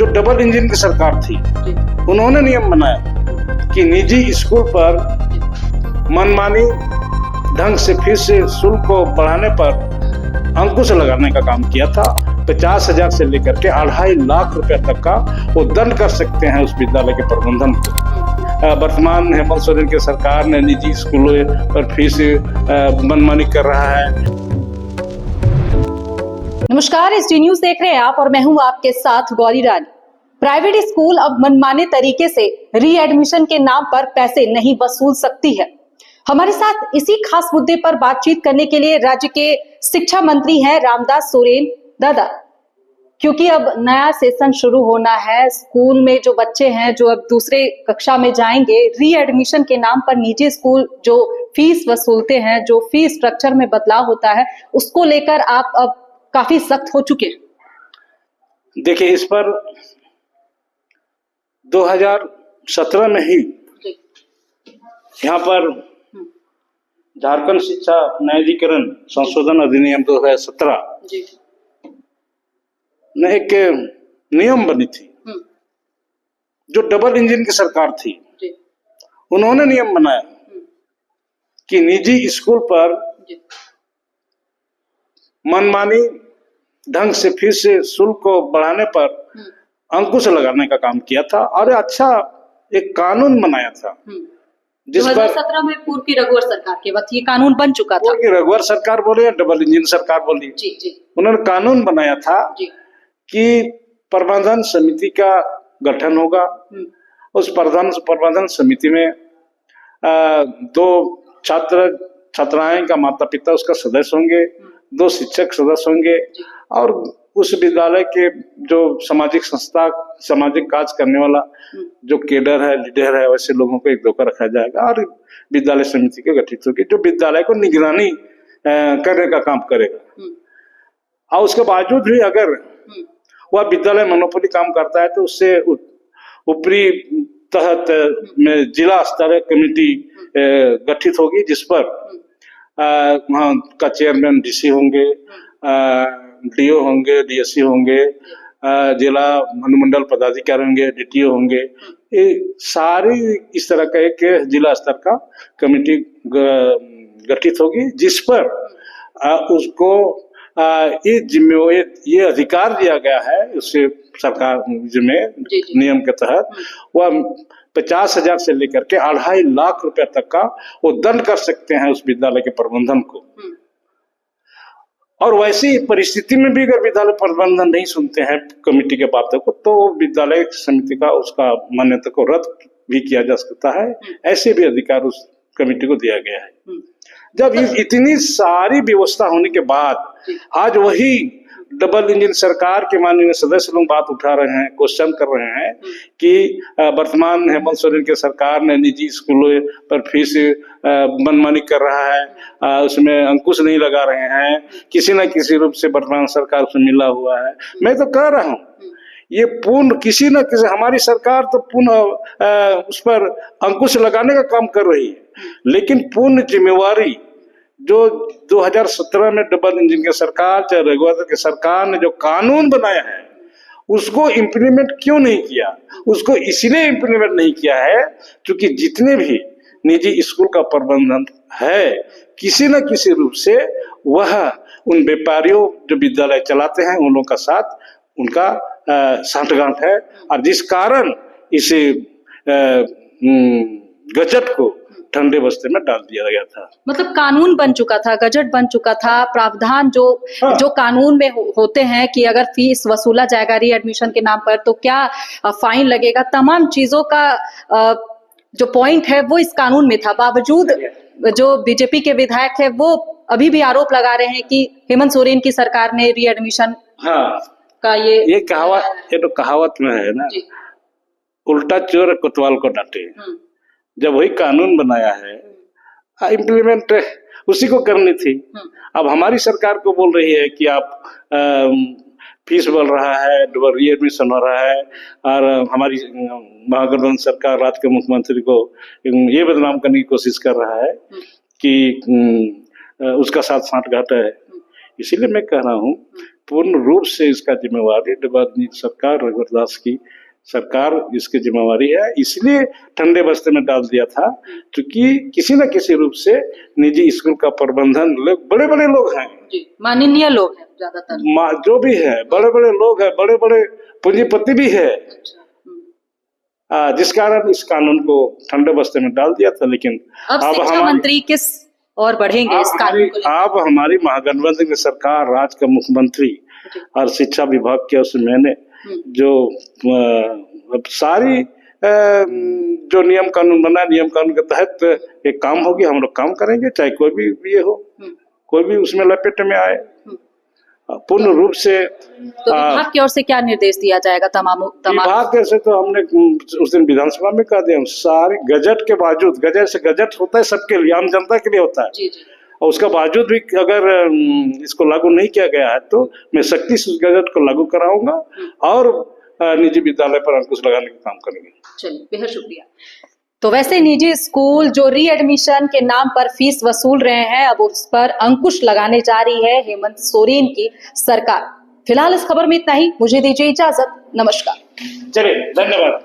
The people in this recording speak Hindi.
जो डबल इंजन की सरकार थी, उन्होंने नियम बनाया कि निजी स्कूल पर मनमानी ढंग से फीस शुल्क को बढ़ाने पर अंकुश लगाने का काम किया था। 50,000 से लेकर के 2.5 लाख रुपए तक का वो दंड कर सकते हैं उस विद्यालय के प्रबंधन को। वर्तमान हेमंत सोरेन की सरकार ने निजी स्कूलों पर फीस मनमानी कर रहा है। नमस्कार, एसडी न्यूज देख रहे हैं आप और मैं हूं आपके साथ गौरी रानी। प्राइवेट स्कूल अब मनमाने तरीके से रीएडमिशन के नाम पर पैसे नहीं वसूल सकती है। हमारे साथ इसी खास मुद्दे पर बातचीत करने के लिए राज्य के शिक्षा मंत्री हैं रामदास सोरेन दादा। क्योंकि अब नया सेशन शुरू होना है, स्कूल में जो बच्चे हैं जो अब दूसरे कक्षा में जाएंगे, रीएडमिशन के नाम पर निजी स्कूल जो फीस वसूलते हैं, जो फीस स्ट्रक्चर में बदलाव होता है, उसको लेकर आप अब काफी सख्त हो चुके हैं। देखिए, इस पर 2017 में ही यहाँ पर झारखंड शिक्षा न्यायाधिकरण संशोधन अधिनियम 2017 में एक नियम बनी थी। जो डबल इंजन की सरकार थी, उन्होंने नियम बनाया कि निजी स्कूल पर मनमानी ढंग से फीस शुल्क को बढ़ाने पर अंकुश लगाने का काम किया था और अच्छा एक कानून बनाया था। जिस 2017 में पूर्व की रघुवर सरकार के वक्त ये कानून बन चुका था। रघुवर सरकार बोले या डबल इंजन सरकार बोली, उन्होंने कानून बनाया था कि प्रबंधन समिति का गठन होगा। उस प्रबंधन समिति में 2 छात्राएं का माता पिता उसका सदस्य होंगे, 2 शिक्षक सदस्य होंगे और उस विद्यालय के जो सामाजिक कार्य करने वाला जो केडर है, लीडर है, वैसे लोगों को 1-2 का रखा जाएगा और विद्यालय समिति के गठित होगी जो विद्यालय को निगरानी करने का काम करेगा। और उसके बावजूद भी अगर वह विद्यालय मोनोपोली काम करता है तो उससे ऊपरी तहत में जिला स्तरीय कमेटी गठित होगी, जिस पर वहाँ का चेयरमैन डीसी होंगे, डीओ होंगे, डीएससी होंगे, जिला अनुमंडल पदाधिकारी होंगे, डीटीओ होंगे। ये सारी इस तरह का एक जिला स्तर का कमेटी गठित होगी, जिस पर उसको ये अधिकार दिया गया है उससे सरकार में नियम के तहत वह 50,000 से लेकर के 2.5 लाख रुपए तक का वो दंड कर सकते हैं उस विद्यालय के प्रबंधन को। और वैसी परिस्थिति में भी अगर विद्यालय प्रबंधन नहीं सुनते हैं कमेटी के बातों को तो विद्यालय समिति का उसका मान्यता को रद्द भी किया जा सकता है। ऐसे भी अधिकार उस कमेटी को दिया गया है। जब इतनी सारी व्यवस्था होने के बाद आज वही डबल इंजन सरकार के माननीय सदस्य लोग बात उठा रहे हैं, क्वेश्चन कर रहे हैं कि वर्तमान हेमंत सोरेन की सरकार ने निजी स्कूलों पर फीस मनमानी कर रहा है, उसमें अंकुश नहीं लगा रहे हैं, किसी न किसी रूप से वर्तमान सरकार से मिला हुआ है। मैं तो कह रहा हूँ ये पूर्ण किसी न किसी हमारी सरकार तो पूर्ण उस पर अंकुश लगाने का काम कर रही है, लेकिन पूर्ण जिम्मेवारी जो 2017 में डबल इंजन की सरकार चाहे रघुवर की सरकार ने जो कानून बनाया है उसको इम्प्लीमेंट क्यों नहीं किया? उसको इसलिए इम्प्लीमेंट नहीं किया है क्योंकि जितने भी निजी स्कूल का प्रबंधन है किसी न किसी रूप से वह उन व्यापारियों जो विद्यालय चलाते हैं उन लोगों का साथ उनका सांठगांठ है और जिस कारण इसे गजट को ठंडे बस्ते में डाल दिया गया था। मतलब कानून बन चुका था, गजट बन चुका था, प्रावधान जो कानून में होते हैं कि अगर फीस वसूला जाएगा रीएडमिशन के नाम पर तो क्या फाइन लगेगा, तमाम चीजों का जो पॉइंट है वो इस कानून में था। बावजूद जो बीजेपी के विधायक है वो अभी भी आरोप लगा रहे हैं कि हेमंत सोरेन की सरकार ने रीएडमिशन का ये कहावत में है ना, उल्टा चोर कोतवाल को डांटे। जब वही कानून बनाया है इम्प्लीमेंट उसी को करनी थी। अब हमारी सरकार को बोल रही है कि आप फीस बढ़ रहा है, रीएडमिशन हो रहा है और हमारी महागठबंधन सरकार राज्य के मुख्यमंत्री को ये बदनाम करने की कोशिश कर रहा है कि उसका साथ सांठगांठ है। इसीलिए मैं कह रहा हूँ पूर्ण रूप से इसका जिम्मेवारी डिबानी सरकार, रघुवर दास की सरकार इसकी जिम्मेवारी है। इसलिए ठंडे बस्ते में डाल दिया था क्योंकि किसी न किसी रूप से निजी स्कूल का प्रबंधन लोग, बड़े बड़े लोग हैं, माननीय लोग हैं ज्यादातर, जो भी है बड़े बड़े लोग हैं, बड़े बड़े पूंजीपति भी है, जिस कारण इस कानून को ठंडे बस्ते में डाल दिया था। लेकिन अब शिक्षा मंत्री किस और बढ़ेंगे इस कानून को? अब हमारी महागठबंधन की सरकार, राज्य का मुख्यमंत्री और शिक्षा विभाग के उस मैंने जो सारी जो नियम कानून बना, नियम कानून के तहत एक काम होगी, हम लोग काम करेंगे, चाहे कोई भी ये हो, कोई भी उसमें लपेट में आए। पूर्ण रूप से तो विभाग की ओर से क्या निर्देश दिया जाएगा? तमाम विभाग से तो हमने उस दिन विधानसभा में कह दिया, सारे गजट के बावजूद, गजट से गजट होता है सबके लिए, आम जनता के लिए होता है, और उसका बावजूद भी अगर इसको लागू नहीं किया गया है तो मैं सख्ती से उस गजट को लागू कराऊंगा और निजी विद्यालय पर अंकुश लगाने का काम करेंगे। चलिए, बेहद शुक्रिया। तो वैसे निजी स्कूल जो रीएडमिशन के नाम पर फीस वसूल रहे हैं, अब उस पर अंकुश लगाने जा रही है हेमंत सोरेन की सरकार। फिलहाल इस खबर में इतना ही, मुझे दीजिए इजाजत, नमस्कार। चलिए, धन्यवाद।